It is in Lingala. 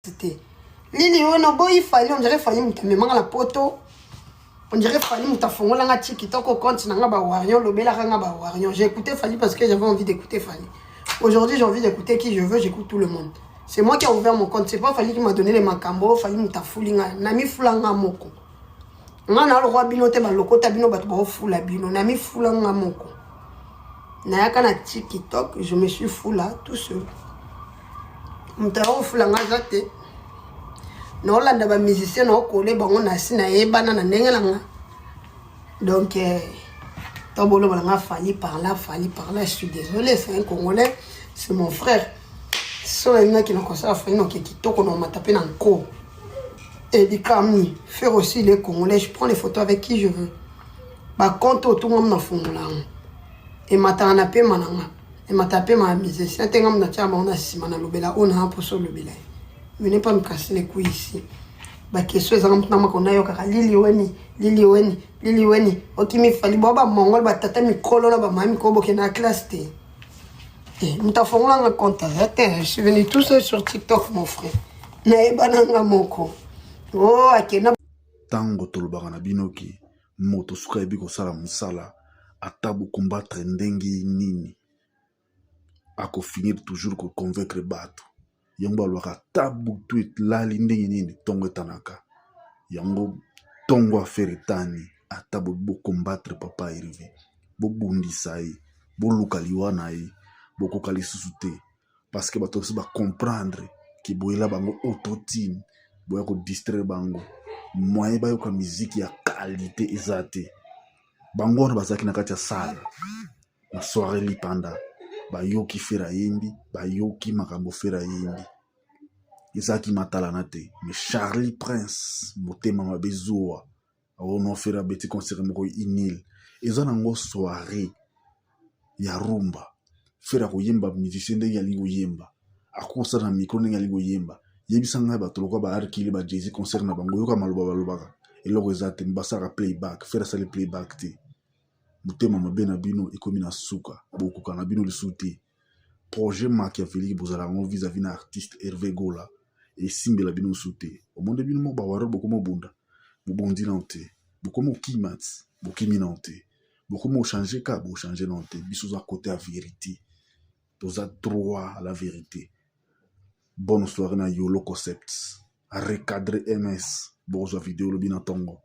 C'était Lili, on boy, il fallait, on dirait, fallait, me manque la poto. On dirait, fallait, me tafongola nga TikTok au compte, n'a pas warion, le bel nga ba warion. J'ai écouté Fali parce que j'avais envie d'écouter Fali. Aujourd'hui, j'ai envie d'écouter qui je veux, j'écoute tout le monde. C'est moi qui ai ouvert mon compte, c'est pas Fali qui m'a donné les macambo, Fali me tafouli nga, nami fulanga moko. Nga na le roi bino te ba lokota bino ba to fula bino, nami fulanga moko. Na yaka na TikTok, je me suis foula tout seul. Mutaro fulanga zate. Non, là, les musiciens non collé, bon, on a signé, banana, n'engelanga. Donc, Tobolo m'a fallu par là, je suis désolé, c'est un Congolais, c'est mon frère. Ce sont les gens qui n'ont pas ça, qui m'a tapé dans le corps. Et dit, comme faire aussi les Congolais, je prends les photos avec qui je veux. Par contre, tout le monde m'a fait là. Et m'a tapé mananga. Et m'a tapé ma musicien, t'es comme nature, on a si manana lobela, on a un peu sur le bela. Venez pas me casser les couilles ici. Bah, question est maintenant qu'on a eu Lili Weni. Ok, mais fallait boire mongol, bah, tata mi kolo là, bah, mami kobo qui est dans la classe. Nous t'avons là un compte. Je suis venu tout seul sur TikTok, mon frère. Nae bananga moko. Oh, akena. Tango tolobaka na binoki, moto suka yebi kosala mosala, atabu combattre ndengi nini. Ako finir toujours ko convaincre bato. Yango alwaka tabu tweet lali ndenge nini tongo etanaka. Yango tongo affaire etani atabo bo combattre papa erive. Bo bundisa ye, bo luka liwa na ye, bo koka lisusu te. Parce que bato ba comprendre ki boyela bango autotune, boya ko distraire bango. Moyen ba yoka musique ya qualité ezate. Bango na bazaki na kati ya salle. Na soirée lipanda. Ba yoki fera yembi, ba yoki makambo fera yembi. Ezaki matala na te. Mais Charlie Prince, motema mabezoa, on fera beti concert moko inil. Eza nango soirée ya rumba. Fera ko yemba musicien ndenge ali ko yemba. Akosa na micro ndenge ali ko yemba. Yebisa nga ba toloko ba arkili ba Jay-Z concert na bango yoka maloba balobaka. Eloko ezate mbasaka playback, fera sali playback te. Motema mabe na bino ekomi na suka, bokoka na bino lisuti. Projet machiavélique bozala ngo vis-à-vis na artiste Hervé Gola. Et simbela bino souté. Au monde bino mo bawaro boko mo bunda. Bo bondi nante. Boko mo kimats, bokimi nante. Boko mo changer ka, bo changer nante. Biso za côté à vérité. Toza droit à la vérité. Bonne soirée na Yolo Concepts. Recadrer MS. Bonjour vidéo le binatongo.